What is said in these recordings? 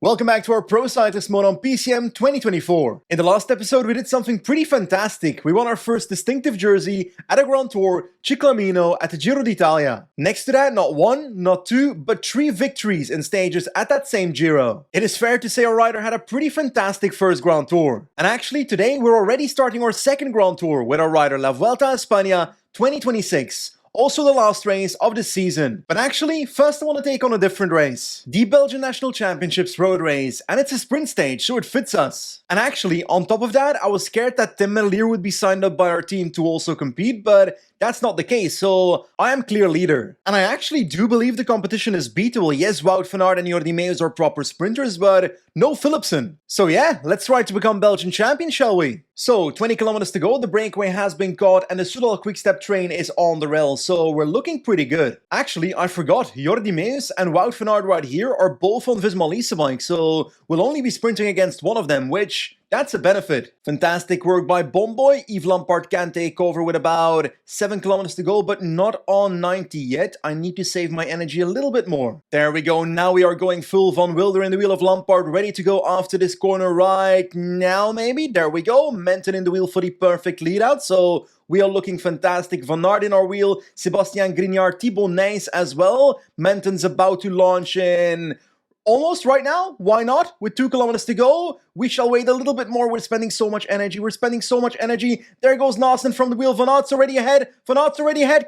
Welcome back to our Pro Cyclist mode on PCM 2024. In the last episode, we did something pretty fantastic. We won our first distinctive jersey at a Grand Tour, Ciclamino at the Giro d'Italia. Next to that, not one, not two, but three victories in stages at that same Giro. It is fair to say our rider had a pretty fantastic first Grand Tour. And actually, today we're already starting our second Grand Tour with our rider La Vuelta a España 2026. Also the last race of the season. But actually, first I want to take on a different race. The Belgian National Championships road race, and it's a sprint stage, so it fits us. And actually, on top of that, I was scared that Tim Merlier would be signed up by our team to also compete, but that's not the case, so I am clear leader. And I actually do believe the competition is beatable. Yes, Wout van Aert and Jordi Meeuws are proper sprinters, but no Philipsen. So yeah, let's try to become Belgian champion, shall we? So, 20 kilometers to go, the breakaway has been caught and the Soudal Quickstep train is on the rails, so we're looking pretty good. Actually, I forgot, Jordi Meeuws and Wout van Aert right here are both on Visma Lease bike, so we'll only be sprinting against one of them, which that's a benefit. Fantastic work by Bomboy. Yves Lampaert can take over with about 7 kilometers to go, but not on 90 yet. I need to save my energy a little bit more. There we go. Now we are going full Van Wilder in the wheel of Lampaert, ready to go after this corner right now, maybe. There we go. Menton in the wheel for the perfect lead out. So we are looking fantastic. Van Aert in our wheel. Sebastian Grignard, Thibaut Nys as well. Menton's about to launch in almost right now. Why not? With 2 kilometers to go, we shall wait a little bit more. We're spending so much energy. There goes Nassen from the wheel. Van Aert's already ahead.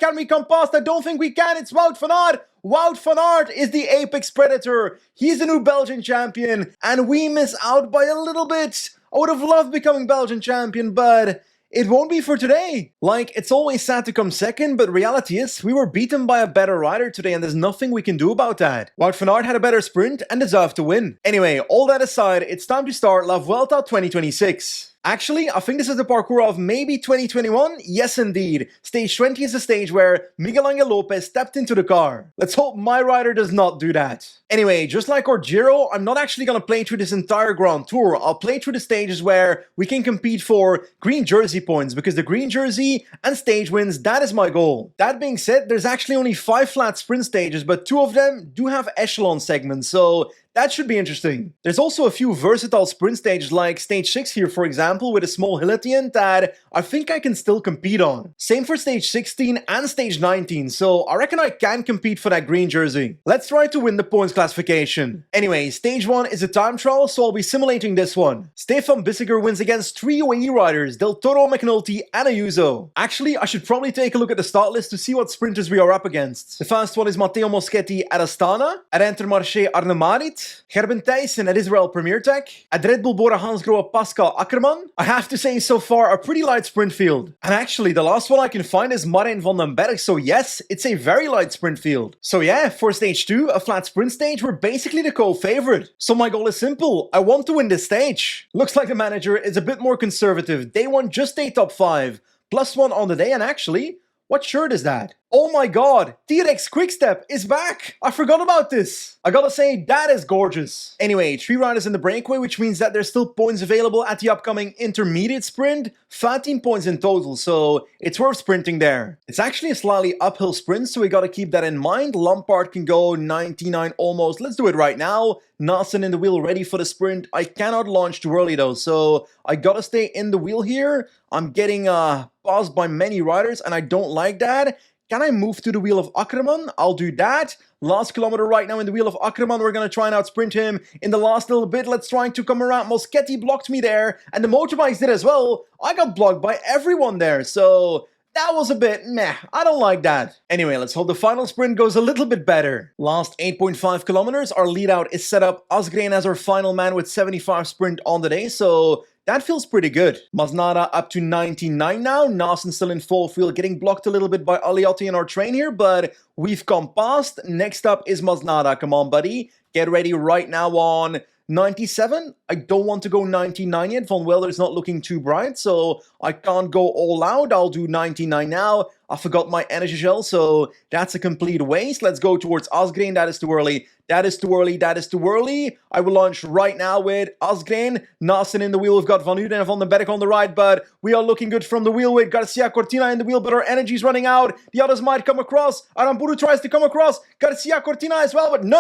Can we come past? I don't think we can. It's Wout van Aert. Wout van Aert is the apex predator. He's the new Belgian champion. And we miss out by a little bit. I would have loved becoming Belgian champion, but it won't be for today. Like, it's always sad to come second, but reality is, we were beaten by a better rider today and there's nothing we can do about that. Wout van Aert had a better sprint and deserved to win. Anyway, all that aside, it's time to start La Vuelta 2026. Actually, I think this is the parkour of maybe 2021? Yes, indeed. Stage 20 is the stage where Miguel Angel Lopez stepped into the car. Let's hope my rider does not do that. Anyway, just like our Giro, I'm not actually gonna play through this entire Grand Tour. I'll play through the stages where we can compete for green jersey points, because the green jersey and stage wins, that is my goal. That being said, there's actually only 5 flat sprint stages, but 2 of them do have echelon segments, so that should be interesting. There's also a few versatile sprint stages like stage 6 here, for example, with a small hill at the end that I think I can still compete on. Same for stage 16 and stage 19, so I reckon I can compete for that green jersey. Let's try to win the points classification. Anyway, stage 1 is a time trial, so I'll be simulating this one. Stefan Bissiger wins against 3 UAE riders, Del Toro, McNulty, and Ayuso. Actually, I should probably take a look at the start list to see what sprinters we are up against. The first one is Matteo Moschetti at Astana, at Intermarché Arne Marit, Gerben Thijssen at Israel Premier Tech, at Red Bull Bora Hansgrohe Pascal Ackermann. I have to say, so far, a pretty light sprint field. And actually, the last one I can find is Marijn van den Berg, so yes, it's a very light sprint field. So yeah, for stage 2, a flat sprint stage, we're basically the co-favorite. So my goal is simple, I want to win this stage. Looks like the manager is a bit more conservative. Day 1 just a top 5, +1 on the day, and actually, what shirt is that? Oh my god, T-Rex Quickstep is back! I forgot about this! I gotta say, that is gorgeous. Anyway, 3 riders in the breakaway, which means that there's still points available at the upcoming intermediate sprint. 13 points in total, so it's worth sprinting there. It's actually a slightly uphill sprint, so we gotta keep that in mind. Lampaert can go 99 almost. Let's do it right now. Nassen in the wheel, ready for the sprint. I cannot launch too early though, so I gotta stay in the wheel here. I'm getting paused by many riders, and I don't like that. Can I move to the wheel of Ackermann? I'll do that. Last kilometer right now in the wheel of Ackermann. We're going to try and outsprint him in the last little bit. Let's try to come around. Moschetti blocked me there, and the motorbikes did as well. I got blocked by everyone there, so that was a bit meh. I don't like that. Anyway, let's hope the final sprint goes a little bit better. Last 8.5 kilometers. Our lead out is set up. Asgreen as our final man with 75 sprint on the day, so that feels pretty good. Masnada up to 99 now. Nassen still in full field, getting blocked a little bit by Aliotti in our train here, but we've come past. Next up is Masnada. Come on, buddy. Get ready right now on 97. I don't want to go 99 yet. Van Wilder is not looking too bright, so I can't go all out. I'll do 99 now. I forgot my energy gel, so that's a complete waste. Let's go towards Asgreen. That is too early. That is too early, that is too early. I will launch right now with Asgreen, Nasen in the wheel. We've got Van Uden and Van den Berg on the right, but we are looking good from the wheel with Garcia Cortina in the wheel, but our energy is running out. The others might come across. Aramburu tries to come across. Garcia Cortina as well, but no.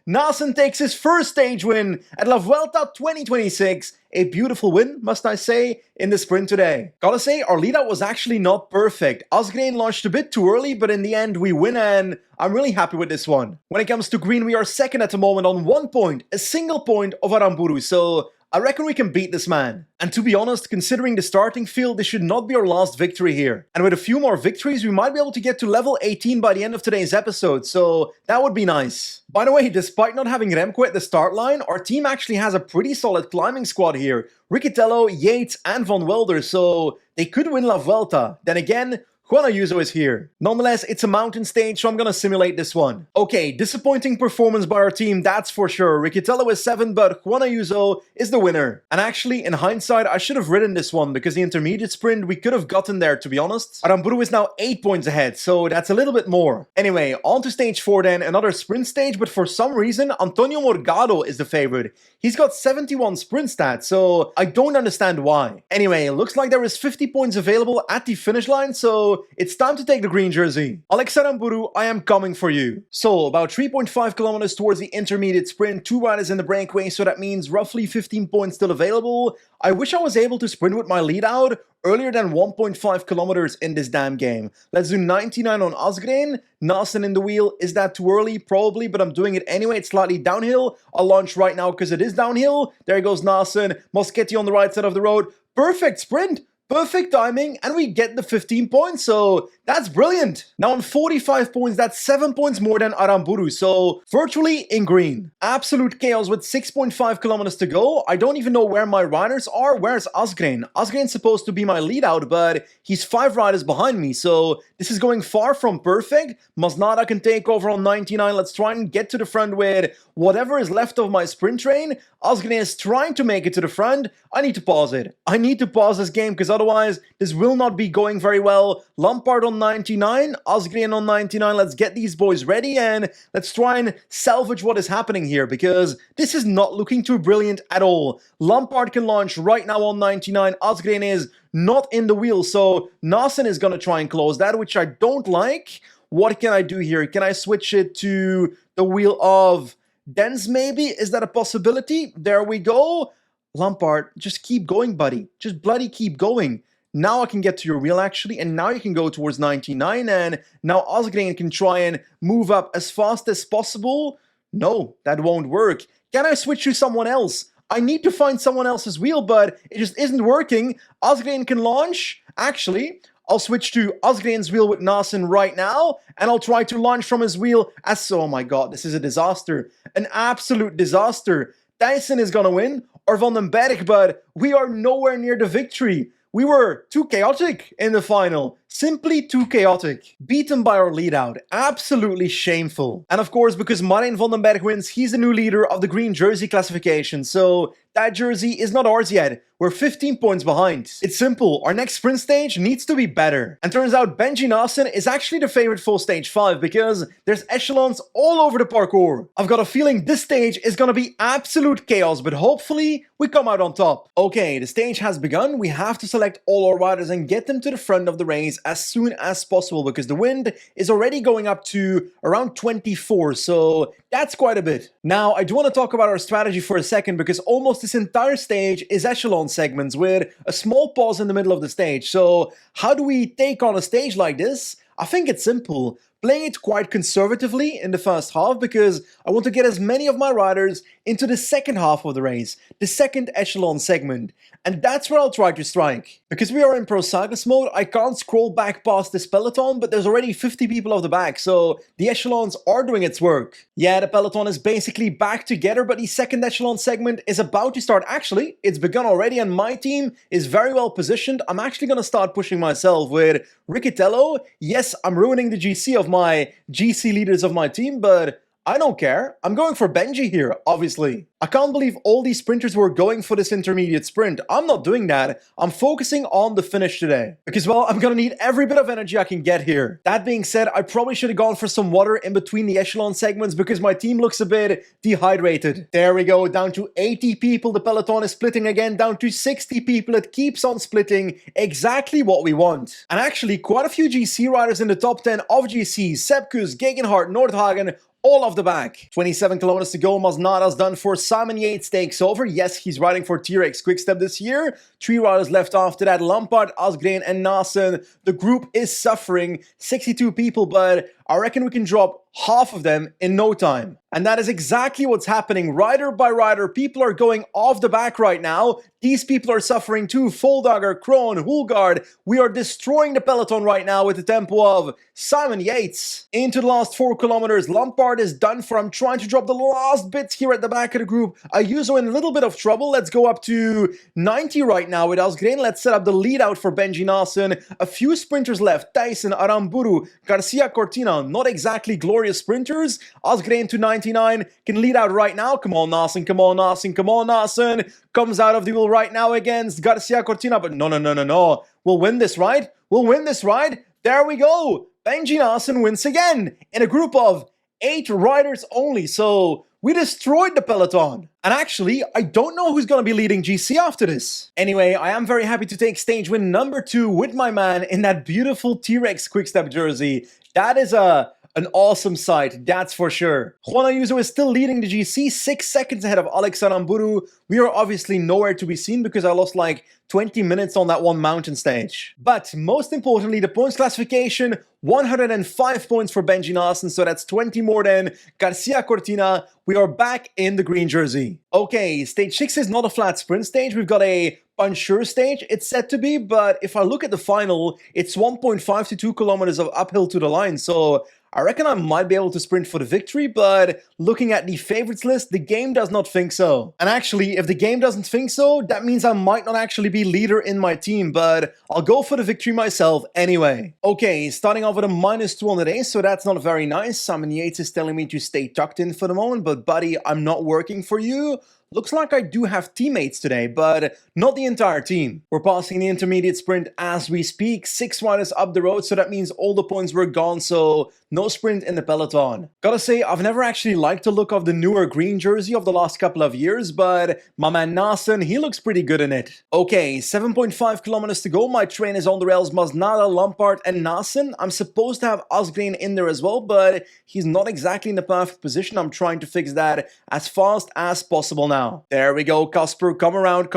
Nasen takes his first stage win at La Vuelta 2026. A beautiful win, must I say, in the sprint today. Gotta say, our leadout was actually not perfect. Asgreen launched a bit too early, but in the end we win, and I'm really happy with this one. When it comes to green, we are second at the moment on 1 point, a single point of Aramburu, so I reckon we can beat this man. And to be honest, considering the starting field, this should not be our last victory here. And with a few more victories, we might be able to get to level 18 by the end of today's episode, so that would be nice. By the way, despite not having Remco at the start line, our team actually has a pretty solid climbing squad here. Riccitello, Yates and Van Welder, so they could win La Vuelta. Then again, Juan Ayuso is here. Nonetheless, it's a mountain stage, so I'm gonna simulate this one. Okay, disappointing performance by our team, that's for sure. Riccitello is 7, but Juan Ayuso is the winner. And actually, in hindsight, I should have ridden this one, because the intermediate sprint, we could have gotten there, to be honest. Aramburu is now 8 points ahead, so that's a little bit more. Anyway, on to stage 4 then, another sprint stage, but for some reason, Antonio Morgado is the favorite. He's got 71 sprint stats, so I don't understand why. Anyway, it looks like there is 50 points available at the finish line, so it's time to take the green jersey. Alex Aramburu, I am coming for you. So, about 3.5 kilometers towards the intermediate sprint, 2 riders in the breakaway, so that means roughly 15 points still available. I wish I was able to sprint with my lead out earlier than 1.5 kilometers in this damn game. Let's do 99 on Asgreen. Nasen in the wheel. Is that too early? Probably, but I'm doing it anyway. It's slightly downhill. I'll launch right now because it is downhill. There goes Nasen. Moschetti on the right side of the road. Perfect sprint. Perfect timing, and we get the 15 points, so that's brilliant. Now on 45 points, that's 7 points more than Aramburu, so virtually in green. Absolute chaos with 6.5 kilometers to go. I don't even know where my riders are. Where's Asgreen? Asgreen's supposed to be my lead out, but he's 5 riders behind me, so this is going far from perfect. Masnada can take over on 99. Let's try and get to the front with whatever is left of my sprint train. Asgreen is trying to make it to the front. I need to pause it. I need to pause this game because otherwise this will not be going very well. Lampard on 99, Asgreen on 99. Let's get these boys ready and let's try and salvage what is happening here because this is not looking too brilliant at all. Lampard can launch right now on 99. Asgreen is not in the wheel, so Nasen is going to try and close that, which I don't like. What can I do here? Can I switch it to the wheel of Dens maybe? Is that a possibility? There we go. Lampard, just keep going, buddy. Just bloody keep going. Now I can get to your wheel, actually, and now you can go towards 99, and now Asgreen can try and move up as fast as possible. No, that won't work. Can I switch to someone else? I need to find someone else's wheel, but it just isn't working. Asgreen can launch. Actually, I'll switch to Asgreen's wheel with Nasen right now, and I'll try to launch from his wheel as... Oh my god, this is a disaster. An absolute disaster. Thijssen is gonna win, or Van den Berg, but we are nowhere near the victory. We were too chaotic in the final. Simply too chaotic. Beaten by our lead out. Absolutely shameful. And of course, because Marijn van den Berg wins, he's the new leader of the green jersey classification. So that jersey is not ours yet. We're 15 points behind. It's simple. Our next sprint stage needs to be better. And turns out Benji Nasen is actually the favorite for stage 5 because there's echelons all over the parkour. I've got a feeling this stage is gonna be absolute chaos, but hopefully we come out on top. Okay, the stage has begun. We have to select all our riders and get them to the front of the race as soon as possible because the wind is already going up to around 24, so that's quite a bit. Now, I do want to talk about our strategy for a second because almost this entire stage is echelon segments with a small pause in the middle of the stage. So how do we take on a stage like this? I think it's simple. Playing it quite conservatively in the first half because I want to get as many of my riders into the second half of the race, the second echelon segment. And that's where I'll try to strike. Because we are in Pro Cyclist mode, I can't scroll back past this peloton, but there's already 50 people off the back, so the echelons are doing its work. Yeah, the peloton is basically back together, but the second echelon segment is about to start. Actually, it's begun already, and my team is very well positioned. I'm actually going to start pushing myself with Riccitello. Yes, I'm ruining the GC of my GC leaders of my team, but I don't care. I'm going for Benji here, obviously. I can't believe all these sprinters were going for this intermediate sprint. I'm not doing that. I'm focusing on the finish today. Because, well, I'm gonna need every bit of energy I can get here. That being said, I probably should have gone for some water in between the echelon segments because my team looks a bit dehydrated. There we go, down to 80 people. The peloton is splitting again, down to 60 people. It keeps on splitting. Exactly what we want. And actually, quite a few GC riders in the top 10 of GC. Sepkus, Gegenhardt, Nordhagen, all off the back. 27 kilometers to go. Masnada's done for. Simon Yates takes over. Yes, he's riding for TRX Quickstep this year. 3 riders left after that. Lampard, Asgreen, and Nasen. The group is suffering. 62 people, but I reckon we can drop half of them in no time. And that is exactly what's happening. Rider by rider, people are going off the back right now. These people are suffering too. Voldagger, Kroon, Hulgaard. We are destroying the peloton right now with the tempo of Simon Yates. Into the last 4 kilometers. Lampard is done for. I'm trying to drop the last bits here at the back of the group. Ayuso in a little bit of trouble. Let's go up to 90 right now with Asgreen. Let's set up the lead out for Benji Nasen. A few sprinters left. Tyson, Aramburu, Garcia Cortina. Not exactly glorious sprinters. Asgreen to 99 can lead out right now. Come on, Nasen. Come on, Nasen. Come on, Nasen. Comes out of the wheel right now against Garcia Cortina. But no. We'll win this ride. We'll win this ride. There we go. Benji Nasen wins again in a group of 8 riders only. So we destroyed the peloton. And actually, I don't know who's going to be leading GC after this. Anyway, I am very happy to take stage win number 2 with my man in that beautiful T-Rex Quickstep jersey. That is an awesome sight, that's for sure. Juan Ayuso is still leading the GC, 6 seconds ahead of Alex Aramburu. We are obviously nowhere to be seen because I lost like 20 minutes on that one mountain stage. But most importantly, the points classification, 105 points for Benji Nasen, so that's 20 more than Garcia Cortina. We are back in the green jersey. Okay, stage 6 is not a flat sprint stage. We've got a puncher stage, it's said to be, but if I look at the final, it's 1.5 to 2 kilometers of uphill to the line, so I reckon I might be able to sprint for the victory, but looking at the favorites list, the game does not think so. And actually, if the game doesn't think so, that means I might not actually be leader in my team, but I'll go for the victory myself anyway. Okay, starting off with a -2 on the day, so that's not very nice. Simon Yates is telling me to stay tucked in for the moment, but buddy, I'm not working for you. Looks like I do have teammates today, but not the entire team. We're passing the intermediate sprint as we speak. 6 riders up the road, so that means all the points were gone, so no sprint in the peloton. Gotta say, I've never actually liked the look of the newer green jersey of the last couple of years, but my man Nasen, he looks pretty good in it. Okay, 7.5 kilometers to go. My train is on the rails. Masnada, Lampard, and Nasen. I'm supposed to have Asgreen in there as well, but he's not exactly in the perfect position. I'm trying to fix that as fast as possible now. There we go, Casper, come around,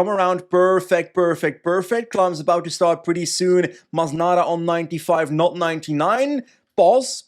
perfect. Climb's about to start pretty soon. Masnada on 95, not 99. Pause.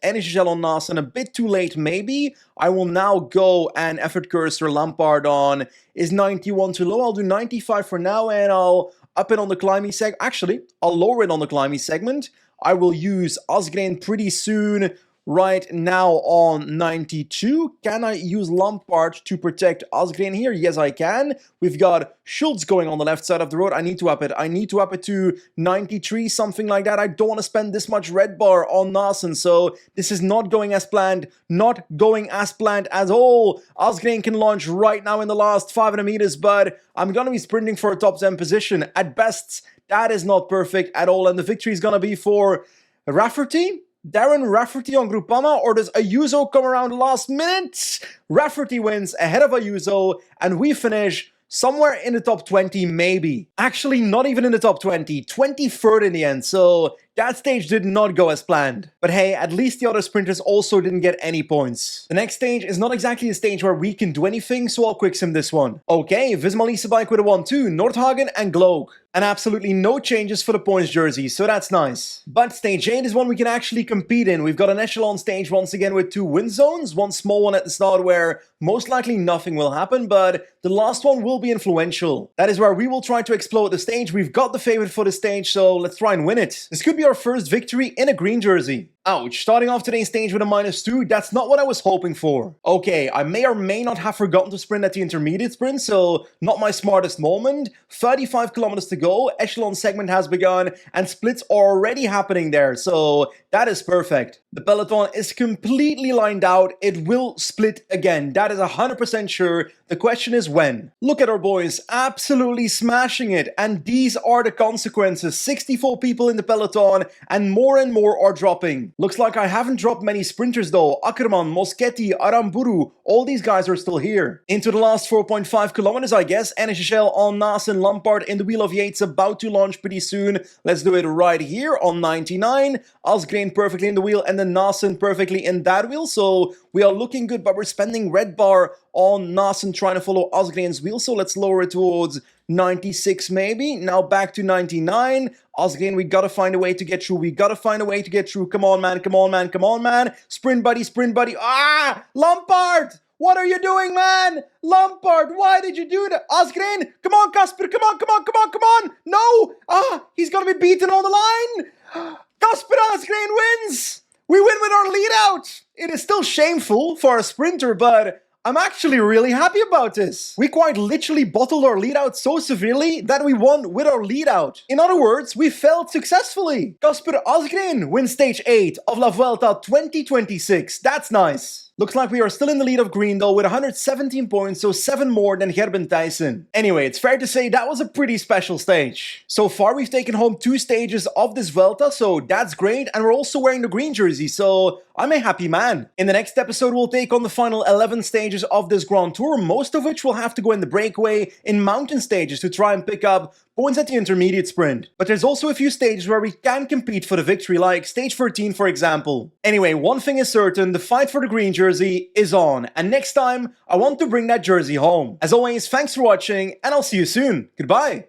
Energy gel on Nasen, a bit too late maybe. I will now go and effort cursor Lampard on. Is 91 too low? I'll do 95 for now and I'll up it on the climbing segment. Actually, I'll lower it on the climbing segment. I will use Asgreen pretty soon. Right now on 92. Can I use Lampard to protect Asgreen here? Yes, I can. We've got Schultz going on the left side of the road. I need to up it. I need to up it to 93, something like that. I don't want to spend this much red bar on Nasen, so this is not going as planned. Not going as planned at all. Asgreen can launch right now in the last 500 meters, but I'm going to be sprinting for a top 10 position. At best, that is not perfect at all, and the victory is going to be for Rafferty. Darren Rafferty on Groupama, or does Ayuso come around last minute? Rafferty wins ahead of Ayuso, and we finish somewhere in the top 20 maybe. Actually, not even in the top 20, 23rd in the end, so that stage did not go as planned. But hey, at least the other sprinters also didn't get any points. The next stage is not exactly a stage where we can do anything, so I'll quick sim this one. Okay, Visma Lisa bike with a 1-2, Nordhagen and Gloag. And absolutely no changes for the points jersey, so that's nice. But stage 8 is one we can actually compete in. We've got an echelon stage once again with 2 wind zones, one small one at the start where most likely nothing will happen, but the last one will be influential. That is where we will try to explode the stage. We've got the favorite for the stage, so let's try and win it. This could be our our first victory in a green jersey. Ouch, starting off today's stage with a -2, that's not what I was hoping for. Okay, I may or may not have forgotten to sprint at the intermediate sprint, so not my smartest moment. 35 kilometers to go, echelon segment has begun, and splits are already happening there, so that is perfect. The peloton is completely lined out, it will split again, that is 100% sure. The question is when. Look at our boys, absolutely smashing it, and these are the consequences. 64 people in the peloton, and more are dropping. Looks like I haven't dropped many sprinters though. Ackerman, Moschetti, Aramburu, all these guys are still here. Into the last 4.5 kilometers, I guess. NSHL on Naas and Lampard in the Wheel of Yates about to launch pretty soon. Let's do it right here on 99. Asgreen perfectly in the wheel and then Naasen perfectly in that wheel. So we are looking good, but we're spending red bar on Naasen trying to follow Asgreen's wheel. So let's lower it towards 96 maybe. Now back to 99. Asgreen, we gotta find a way to get through. We gotta find a way to get through. Come on, man. Come on, man. Come on, man. Sprint buddy, sprint buddy. Ah! Lampard! What are you doing, man? Lampard, why did you do that? Asgreen, come on, Casper. Come on, come on, come on, come on. No! Ah! He's gonna be beaten on the line. Casper Asgreen wins! We win with our lead out! It is still shameful for a sprinter, but I'm actually really happy about this. We quite literally bottled our lead out so severely that we won with our lead out. In other words, we failed successfully. Casper Asgreen wins stage 8 of La Vuelta 2026. That's nice. Looks like we are still in the lead of green though with 117 points, so 7 more than Gerben Thijssen. Anyway, it's fair to say that was a pretty special stage. So far we've taken home 2 stages of this Vuelta, so that's great, and we're also wearing the green jersey, so I'm a happy man. In the next episode we'll take on the final 11 stages of this Grand Tour, most of which will have to go in the breakaway in mountain stages to try and pick up points at the intermediate sprint. But there's also a few stages where we can compete for the victory, like stage 13 for example. Anyway, one thing is certain, the fight for the green jersey is on, and next time I want to bring that jersey home. As always, thanks for watching, and I'll see you soon. Goodbye!